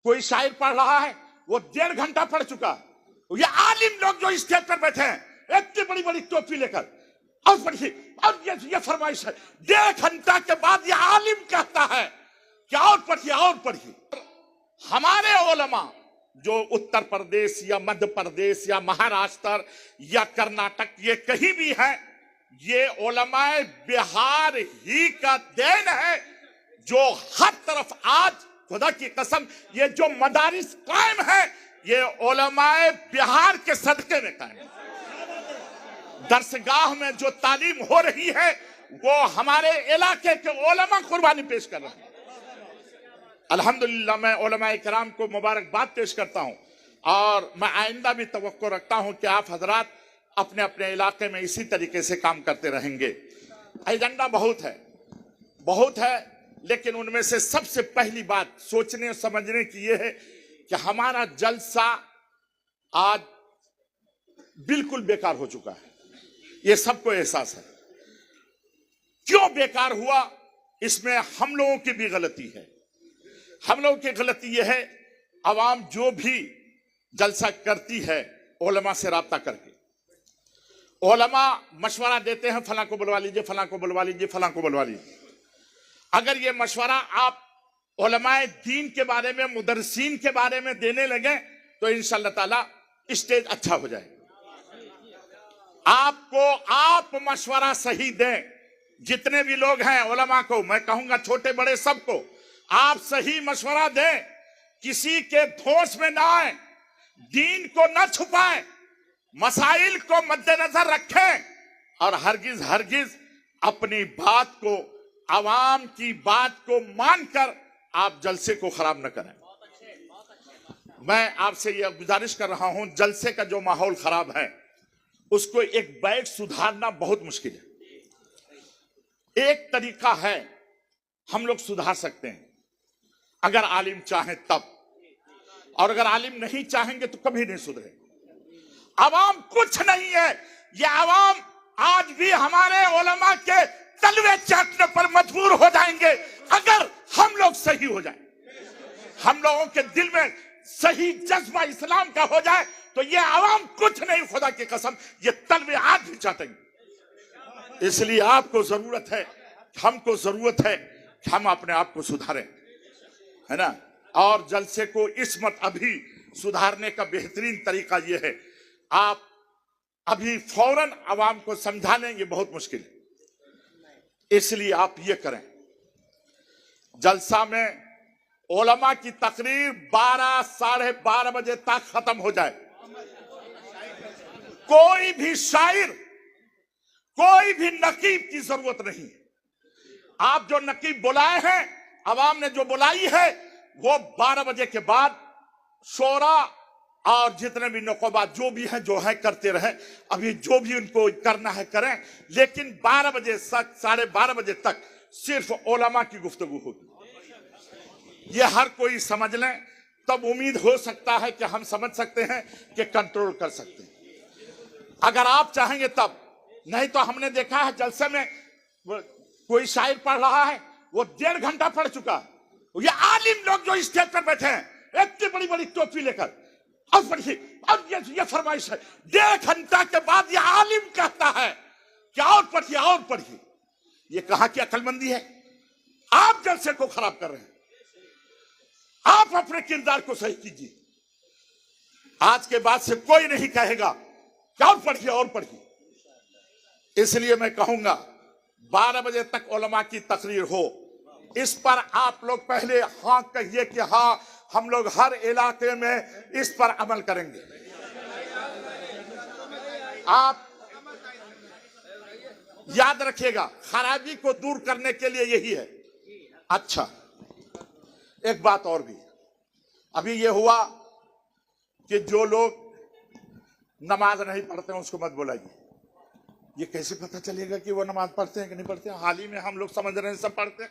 कोई शायर पढ़ रहा है, वो 1.5 घंटा पढ़ चुका। ये आलिम लोग जो स्टेज पर बैठे हैं इतनी बड़ी बड़ी टोपी लेकर, और पढ़िए, और ये फरमाइश है 1.5 घंटा के बाद ये आलिम कहता है कि और पढ़िए और पढ़िए। हमारे उलमा जो उत्तर प्रदेश या मध्य प्रदेश या महाराष्ट्र या कर्नाटक ये कहीं भी है, ये उलमाए बिहार ही का देन है जो हर तरफ आज खुदा की कसम ये जो मदारिस कायम है ये उलमाए बिहार के सदके में कायम है। दरसगाह में जो तालीम हो रही है वो हमारे इलाके के उलमा कुर्बानी पेश कर रहे हैं। अल्हम्दुलिल्लाह मैं उलमाए किराम को मुबारकबाद पेश करता हूं और मैं आइंदा भी तवक्को रखता हूं कि आप हजरात अपने अपने इलाके में इसी तरीके से काम करते रहेंगे। एजेंडा बहुत है, लेकिन उनमें से सबसे पहली बात सोचने और समझने की यह है कि हमारा जलसा आज बिल्कुल बेकार हो चुका है। यह सबको एहसास है। क्यों बेकार हुआ, इसमें हम लोगों की भी गलती है। हम लोगों की गलती यह है, अवाम जो भी जलसा करती है उलमा से राब्ता करके, उलमा मशवरा देते हैं फलां को बुलवा लीजिए, फलां को बुलवा लीजिए, फलां को बुलवा लीजिए। अगर ये मशवरा आप उलमाए दीन के बारे में, मुदर्रिसीन के बारे में देने लगे तो इंशाअल्लाह ताला स्टेज अच्छा हो जाए। आप मशवरा सही दें, जितने भी लोग हैं उलमा को मैं कहूंगा, छोटे बड़े सबको आप सही मशवरा दें, किसी के धोस में ना आए, दीन को न छुपाएं, मसाइल को मद्देनजर रखें और हरगिज अपनी बात को, आवाम की बात को मानकर आप जलसे को खराब न करें। मैं आपसे यह गुजारिश कर रहा हूं, जलसे का जो माहौल खराब है उसको एक बैठ सुधारना बहुत मुश्किल है। एक तरीका है, हम लोग सुधार सकते हैं अगर आलिम चाहें तब, और अगर आलिम नहीं चाहेंगे तो कभी नहीं सुधरे। आवाम कुछ नहीं है, ये आवाम आज भी हमारे उलमा के तलवे चाटने पर मजबूर हो जाएंगे अगर हम लोग सही हो जाएं, हम लोगों के दिल में सही जज्बा इस्लाम का हो जाए तो ये आवाम कुछ नहीं, खुदा की कसम ये तलवे आज भी चाटेंगे। इसलिए आपको जरूरत है, हमको जरूरत है कि हम अपने आप को सुधारें, है ना। और जलसे को इस मत अभी सुधारने का बेहतरीन तरीका यह है, आप अभी फौरन आवाम को समझा लें, ये बहुत मुश्किल है। इसलिए आप ये करें, जलसा में उलमा की तकरीर 12 साढ़े 12 बजे तक खत्म हो जाए। कोई भी शायर, कोई भी नकीब की जरूरत नहीं। आप जो नकीब बुलाए हैं, अवाम ने जो बुलाई है, वो 12 बजे के बाद शोरा और जितने भी नुकबा जो भी हैं जो है करते रहे। अभी जो भी उनको करना है करें, लेकिन 12 बजे तक, साढ़े 12 बजे तक सिर्फ उलमा की गुफ्तगू होगी। ये हर कोई समझ लें, तब उम्मीद हो सकता है कि हम समझ सकते हैं कि कंट्रोल कर सकते हैं। अगर आप चाहेंगे तब, नहीं तो हमने देखा है जलसे में कोई शायर पढ़ रहा है, वो 1.5 घंटा पढ़ चुका। ये आलिम लोग जो स्टेज पर बैठे हैं इतनी बड़ी बड़ी टोपी लेकर, और पढ़िए, और ये फरमाइश है 1.5 घंटा के बाद ये आलिम कहता है कि और पढ़िए और पढ़िए। ये कहां की अक्लमंदी है? आप जलसे को खराब कर रहे हैं। आप अपने किरदार को सही कीजिए। आज के बाद से कोई नहीं कहेगा कि और पढ़िए और पढ़िए। इसलिए मैं कहूंगा 12 बजे तक उलमा की तकरीर हो। इस पर आप लोग पहले हाँ कहिए कि हाँ, हम लोग हर इलाके में इस पर अमल करेंगे। आप याद रखिएगा, खराबी को दूर करने के लिए यही है। अच्छा, एक बात और भी, अभी ये हुआ कि जो लोग नमाज नहीं पढ़ते हैं उसको मत बुलाइए। ये कैसे पता चलेगा कि वो नमाज पढ़ते हैं कि नहीं पढ़ते हैं? हाल ही में हम लोग समझ रहे हैं सब पढ़ते हैं।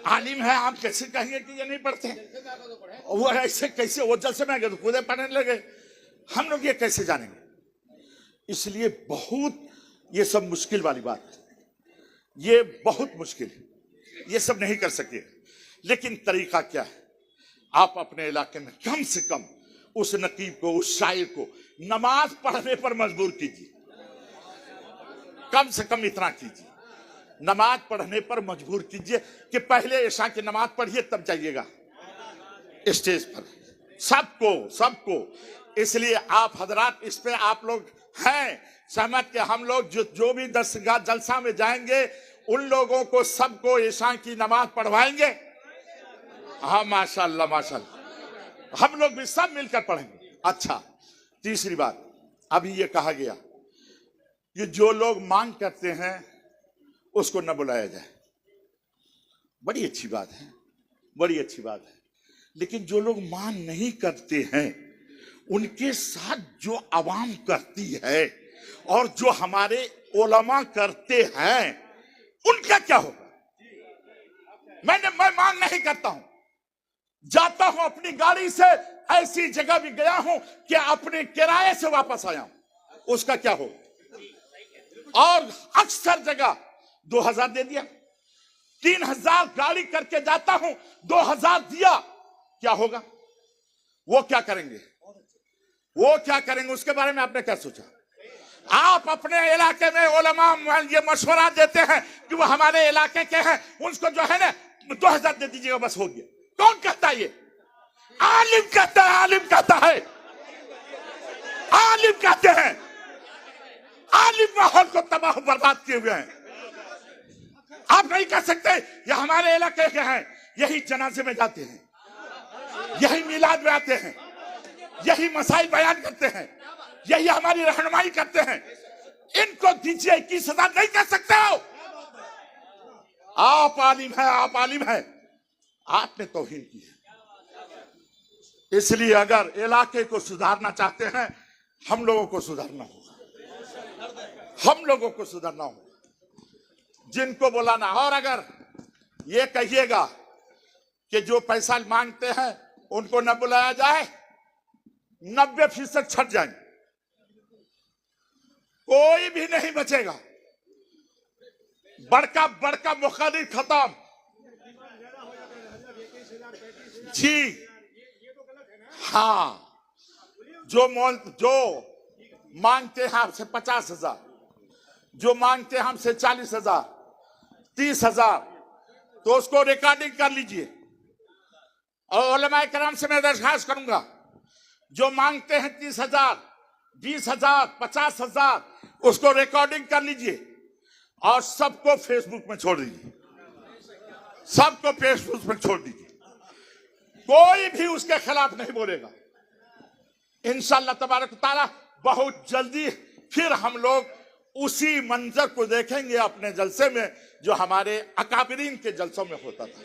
आलिम है, आप कैसे कहेंगे कि ये नहीं पढ़ते हैं? वो ऐसे कैसे, वो जलसे में गए तो खुद पढ़ने लगे, हम लोग ये कैसे जानेंगे? इसलिए बहुत ये सब मुश्किल वाली बात है, ये बहुत मुश्किल है, ये सब नहीं कर सके। लेकिन तरीका क्या है? आप अपने इलाके में कम से कम उस नकीब को, उस शायर को नमाज पढ़ने पर मजबूर कीजिए। कम से कम इतना कीजिए, नमाज पढ़ने पर मजबूर कीजिए कि पहले ईशा की नमाज पढ़िए तब जाइएगा स्टेज पर। सबको इसलिए आप हजरात इस पे आप लोग हैं सहमत कि हम लोग जो भी दरगाह जलसा में जाएंगे उन लोगों को सबको ईशा की नमाज पढ़वाएंगे। हाँ माशाल्लाह माशाल्लाह, हम लोग भी सब मिलकर पढ़ेंगे। अच्छा, तीसरी बात, अभी ये कहा गया कि जो लोग मांग करते हैं उसको न बुलाया जाए। बड़ी अच्छी बात है, बड़ी अच्छी बात है। लेकिन जो लोग मांग नहीं करते हैं उनके साथ जो आवाम करती है और जो हमारे उलमा करते हैं उनका क्या होगा? मैं मांग नहीं करता हूं, जाता हूं अपनी गाड़ी से, ऐसी जगह भी गया हूं कि अपने किराए से वापस आया हूं, उसका क्या होगा? और अक्सर जगह 2000 दे दिया, 3000 गाड़ी करके जाता हूं, 2000 दिया, क्या होगा? वो क्या करेंगे? वो क्या करेंगे? उसके बारे में आपने क्या सोचा? आप अपने इलाके में उलमा ये मशवरा देते हैं कि वो हमारे इलाके के हैं, उसको जो है ना 2000 दे दीजिएगा, बस हो गया। कौन कहता है ये? आलिम कहता है, आलिम कहता है, आलिम कहते हैं। आलिम माहौल को तबाह बर्बाद किए हुए हैं। आप नहीं कह सकते ये हमारे इलाके के हैं, यही जनाजे में जाते हैं, यही मिलाद में आते हैं, यही मसाइल बयान करते हैं, यही हमारी रहनुमाई करते हैं, इनको दीजिए 21,000 नहीं कह सकते हो। आप आलिम है, आप आलिम है, आपने तौहीन की है। इसलिए अगर इलाके को सुधारना चाहते हैं हम लोगों को सुधारना होगा, हम लोगों को सुधारना होगा, जिनको बुलाना। और अगर ये कहिएगा कि जो पैसा मांगते हैं उनको न बुलाया जाए, 90% छट जाएंगे, कोई भी नहीं बचेगा। बड़का बड़का मुखालिफ खत्म। जी हाँ, जो मांगते हैं आपसे 50,000, जो मांगते हैं हमसे 40,000, 30,000, तो उसको रिकॉर्डिंग कर लीजिए। और उलमाए किराम से मैं दरख्वास्त करूंगा, जो मांगते हैं 30,000, 20,000, 50,000, उसको रिकॉर्डिंग कर लीजिए और सबको फेसबुक में छोड़ दीजिए, सबको फेसबुक में छोड़ दीजिए। कोई भी उसके खिलाफ नहीं बोलेगा। इंशाअल्लाह तबारक ताला बहुत जल्दी फिर हम लोग उसी मंजर को देखेंगे अपने जलसे में जो हमारे अकाबिरीन के जलसों में होता था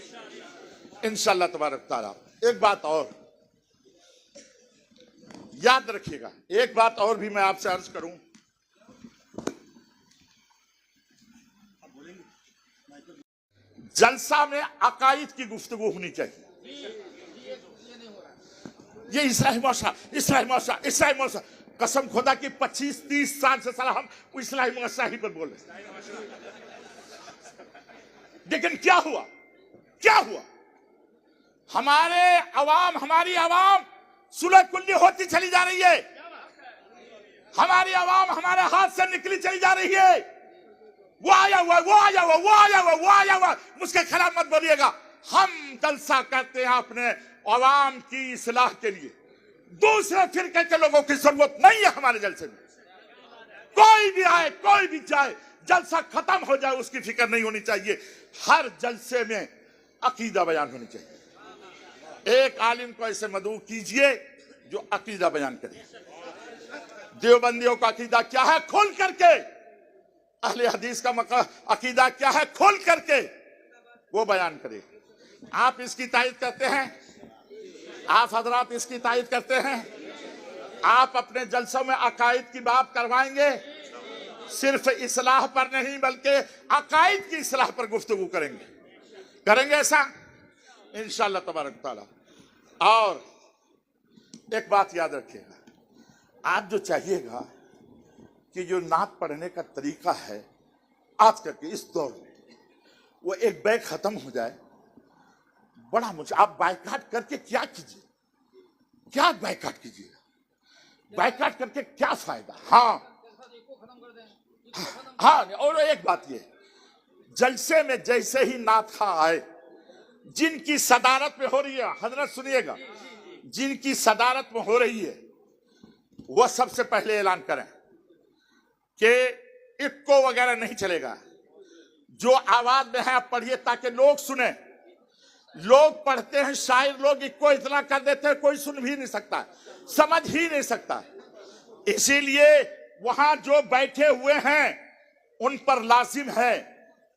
इंशाअल्लाह तबारक ताला। एक बात और याद रखिएगा, एक बात और भी मैं आपसे अर्ज करूं, जलसा में अकायद की गुफ्तगू होनी चाहिए। ये इस्लाही मौसा कसम खुदा की 25-30 साल से साला हम इस्लाही मौसा ही पर बोल रहे। लेकिन क्या हुआ? हमारी आवाम सुलह कुल्ली होती चली जा रही है, हमारी आवाम हमारे हाथ से निकली चली जा रही है। वो आया हुआ, मुझके खिलाफ मत बोलिएगा। हम जलसा करते हैं अपने आवाम की इस्लाह के लिए, दूसरे फिरके के लोगों की जरूरत नहीं है हमारे जलसे में। कोई भी आए, कोई भी जाए, जलसा खत्म हो जाए उसकी फिक्र नहीं होनी चाहिए। हर जलसे में अकीदा बयान होनी चाहिए। एक आलिम को ऐसे मदऊ कीजिए जो अकीदा बयान करे। देवबंदियों का अकीदा क्या है खोल करके, अहले हदीस का अकीदा क्या है खोल करके वो बयान करे। आप इसकी तायद करते हैं, आप हजरात इसकी तायद करते हैं। आप अपने जलसों में अकायद की बात करवाएंगे, सिर्फ इस्लाह पर नहीं बल्कि अकायद की इस्लाह पर गुफ्तगू करेंगे ऐसा इंशाअल्लाह तबारक ताला। और एक बात याद रखिएगा, आप जो चाहिएगा कि जो नात पढ़ने का तरीका है आज करके इस दौर में, वो एक बैग खत्म हो जाए, बड़ा मुझे, आप बाइकाट करके क्या कीजिए, क्या बाइकाट कीजिएगा, बाइकाट करके क्या फायदा। हाँ हाँ, और एक बात ये, जलसे में जैसे ही नाथा आए, जिनकी सदारत में हो रही है, हजरत सुनिएगा, जिनकी सदारत में हो रही है वह सबसे पहले ऐलान करें कि इक्को वगैरह नहीं चलेगा। जो आवाज में है आप पढ़िए ताकि लोग सुने। लोग पढ़ते हैं, शायर लोग इक्को इतना कर देते हैं कोई सुन भी नहीं सकता, समझ ही नहीं सकता। इसीलिए वहां जो बैठे हुए हैं उन पर लाजिम है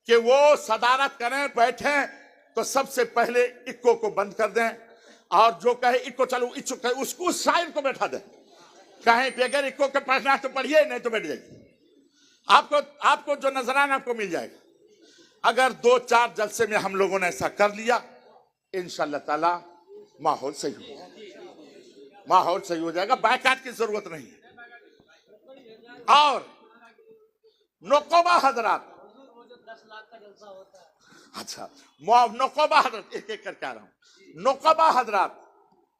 कि वो सदारत करें, बैठे तो सबसे पहले इक्को को बंद कर दें, और जो कहे इक्को चालू, इक्को कहे उसको, उस शायर को बैठा दें। कहीं पे अगर इक्को के पढ़ना तो पढ़िए, नहीं तो बैठ जाइए। आपको जो नजराना आपको मिल जाएगा। अगर 2-4 जलसे में हम लोगों ने ऐसा कर लिया, इंशाअल्लाह ताला माहौल सही हो जाएगा, माहौल सही हो जाएगा, बायकाट की जरूरत नहीं है। और नकोबा हजरात, अच्छा नकोबा हजरत, एक एक करके आ रहा हूं। नकोबा हजरात,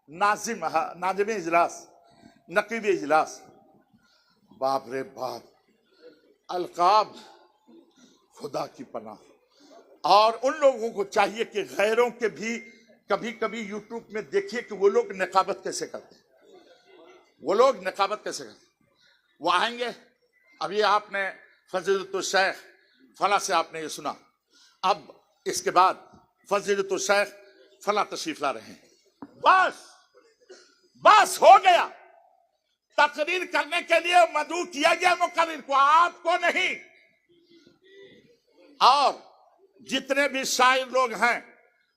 नाजिम इजलास, नकीब इजलास, बाप रे बाप, अलकाब खुदा की पनाह। और उन लोगों को चाहिए कि गैरों के भी कभी कभी यूट्यूब में देखिए कि वो लोग निकाबत कैसे करते हैं, वो लोग निकाबत कैसे करते हैं। वो आएंगे, अभी आपने फजीलतुल शेख फला से आपने ये सुना, अब इसके बाद फजीलतुल शेख फला तशरीफ ला रहे हैं, बस हो गया। तकरीर करने के लिए मदऊ किया गया मुकर्रिर को, आपको नहीं। और जितने भी शायर लोग हैं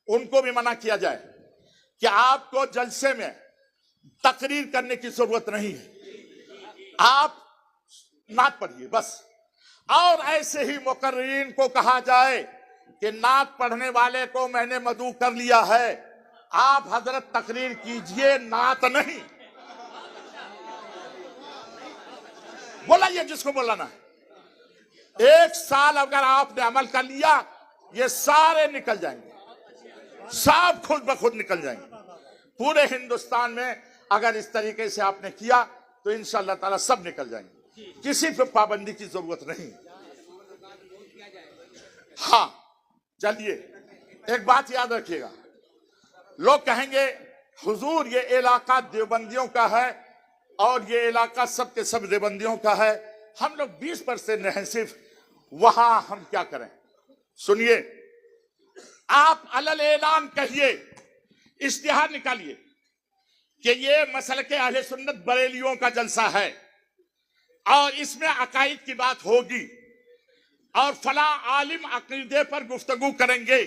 उनको भी मना किया जाए कि आपको जलसे में तकरीर करने की जरूरत नहीं है, आप नात पढ़िए बस। और ऐसे ही मुकर्रिरीन को कहा जाए कि नात पढ़ने वाले को मैंने मदऊ कर लिया है, आप हजरत तकरीर कीजिए, नात नहीं। बोलाइए जिसको बोलाना है। 1 साल अगर आपने अमल कर लिया, ये सारे निकल जाएंगे, सब खुद ब खुद निकल जाएंगे। पूरे हिंदुस्तान में अगर इस तरीके से आपने किया तो इंशाअल्लाह ताला सब निकल जाएंगे, किसी पे पाबंदी की जरूरत नहीं। हाँ चलिए, एक बात याद रखिएगा, लोग कहेंगे हुजूर ये इलाका देवबंदियों का है और ये इलाका सब के सब देवबंदियों का है, हम लोग 20% हैं सिर्फ, वहां हम क्या करें। सुनिए, आप अलल ऐलान कहिए, इश्तिहार निकालिए कि ये मसलके अहले सुन्नत बरेलियों का जलसा है और इसमें अकायद की बात होगी और फला आलिम अकीदे पर गुफ्तगू करेंगे।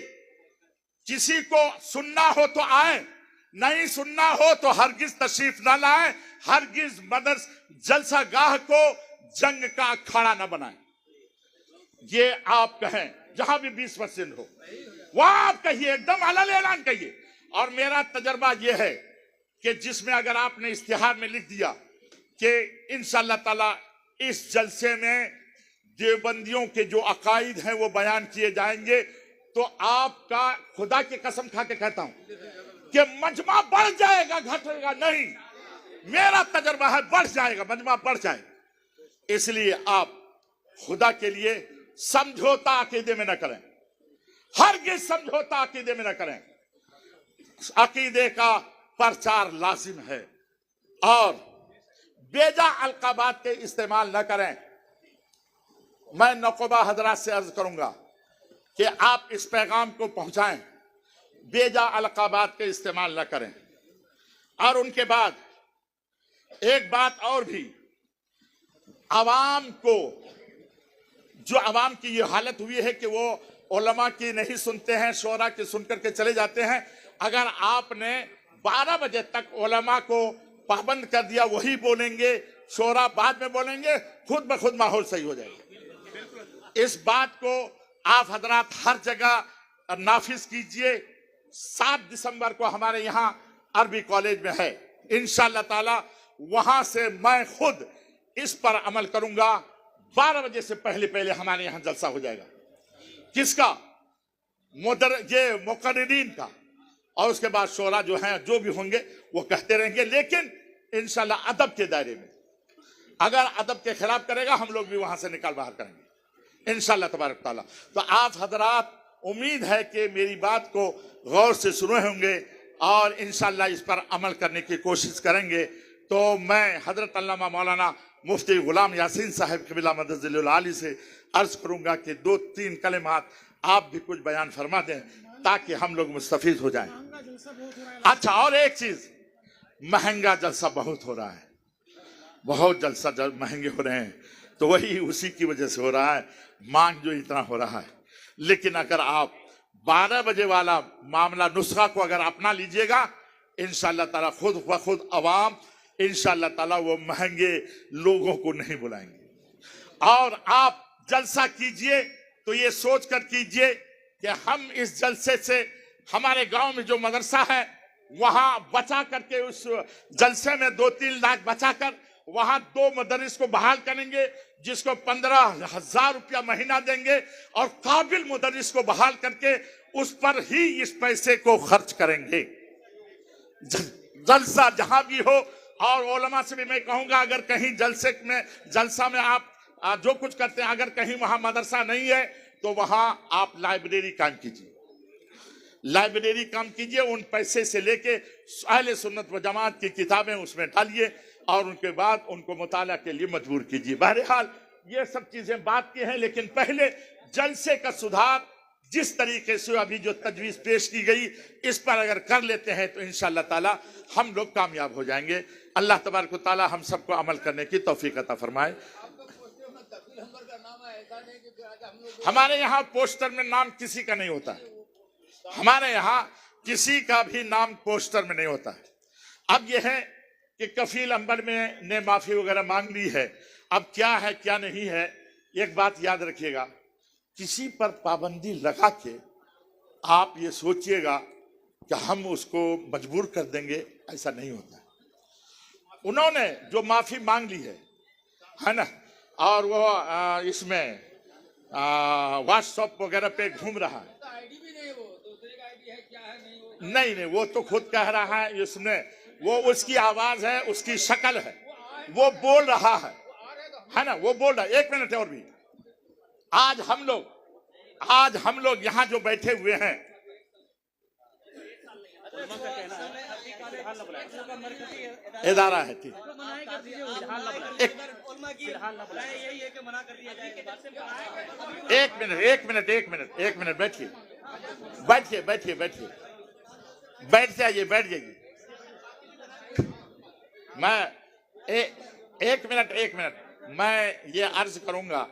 किसी को सुनना हो तो आए, नहीं सुनना हो तो हरगिज तशरीफ न लाए, हरगिज मदरस जलसा गाह को जंग का अखाड़ा न बनाए। ये आप कहें, जहां भी 20% हो वहां आप कहिए, एकदम अलल ऐलान कहिए। और मेरा तजर्बा यह है कि जिसमें अगर आपने इश्तिहार में लिख दिया कि इंशाअल्लाह ताला इस जलसे में देवबंदियों के जो अकायद हैं वो बयान किए जाएंगे, तो आपका खुदा की कसम खा के कहता हूं कि मजमा बढ़ जाएगा, घटेगा नहीं। मेरा तजर्बा है बढ़ जाएगा, मजमा बढ़ जाएगा। इसलिए आप खुदा के लिए समझौता अकीदे में न करें, हरगिज समझौता अकीदे में न करें। अकीदे का प्रचार लाजिम है और बेजा अलकाबात के इस्तेमाल न करें। मैं नकोबा हजरात से अर्ज करूंगा कि आप इस पैगाम को पहुंचाएं, बेजा अलकाबात के इस्तेमाल न करें। और उनके बाद एक बात और भी, आवाम को, जो आवाम की ये हालत हुई है कि वो उलमा की नहीं सुनते हैं, शोरा की सुनकर के चले जाते हैं। अगर आपने 12 बजे तक उलमा को पाबंद कर दिया, वही बोलेंगे, शोरा बाद में बोलेंगे, खुद ब खुद माहौल सही हो जाएगा। इस बात को आप हजरात हर जगह नाफिज कीजिए। 7 दिसंबर को हमारे यहाँ अरबी कॉलेज में है, इंशाअल्लाह ताला वहां से मैं खुद इस पर अमल करूंगा। 12 बजे से पहले हमारे यहाँ जलसा हो जाएगा। किसका? ये मुकर्रिरीन का। और उसके बाद शोरा जो हैं जो भी होंगे वो कहते रहेंगे, लेकिन इंशाल्लाह अदब के दायरे में। अगर अदब के खिलाफ करेगा हम लोग भी वहां से निकाल बाहर करेंगे इंशाल्लाह तबारक ताला। तो आप हजरात, उम्मीद है कि मेरी बात को गौर से सुने होंगे और इंशाल्लाह इस पर अमल करने की कोशिश करेंगे। तो मैं हजरत अल्लामा मौलाना मुफ्ती गुलाम यासीन साहब क़िबला मदद आली से अर्ज करूंगा कि 2-3 कलिमात आप भी कुछ बयान फरमा दें ताकि हम लोग मुस्तफीद हो जाएं। अच्छा, और एक चीज, महंगा जलसा बहुत हो रहा है, बहुत जलसा महंगे हो रहे हैं, तो वही उसी की वजह से हो रहा है, मांग जो इतना हो रहा है। लेकिन अगर आप 12 बजे वाला मामला नुस्खा को अगर अपना लीजिएगा, इंशाअल्लाह ताला खुद ब खुद अवाम इंशाअल्लाह ताला वो महंगे लोगों को नहीं बुलाएंगे। और आप जलसा कीजिए तो ये सोच कर कीजिए कि हम इस जलसे से हमारे गांव में जो मदरसा है वहां बचा करके, उस जलसे में 2-3 लाख बचा कर वहां 2 मदरस को बहाल करेंगे, जिसको 15,000 रुपया महीना देंगे और काबिल मुदर्रिस को बहाल करके उस पर ही इस पैसे को खर्च करेंगे। जलसा जहां भी हो, और उलमा से भी मैं कहूंगा अगर कहीं जलसा में आप जो कुछ करते हैं, अगर कहीं वहां मदरसा नहीं है तो वहां आप लाइब्रेरी काम कीजिए, लाइब्रेरी काम कीजिए। उन पैसे से लेके अहले सुन्नत व जमात की किताबें उसमें डालिए और उनके बाद उनको मुताला के लिए मजबूर कीजिए। बहरहाल ये सब चीजें बात की हैं, लेकिन पहले जलसे का सुधार जिस तरीके से अभी जो तजवीज पेश की गई, इस पर अगर कर लेते हैं तो इंशाअल्लाह ताला हम लोग कामयाब हो जाएंगे। अल्लाह तबारक व तआला हम सबको अमल करने की तौफीक अता फरमाए। हमारे यहाँ पोस्टर में नाम किसी का नहीं होता है, हमारे यहाँ किसी का भी नाम पोस्टर में नहीं होता है। अब यह है कि कफील अंबर में ने माफी वगैरह मांग ली है, अब क्या है क्या नहीं है, एक बात याद रखिएगा, किसी पर पाबंदी लगा के आप ये सोचिएगा कि हम उसको मजबूर कर देंगे, ऐसा नहीं होता है। उन्होंने जो माफी मांग ली है ना, और वो इसमें व्हाट्सएप वगैरह पे घूम रहा है, नहीं, वो तो खुद कह रहा है, इसने वो उसकी आवाज है, उसकी शक्ल है, वो बोल रहा है ना, वो बोल रहा है। 1 मिनट और भी, आज हम लोग यहाँ जो बैठे हुए हैं, इदारा है, ठीक, एक मिनट बैठिए, बैठ जाइए। मैं एक मिनट मैं ये अर्ज करूंगा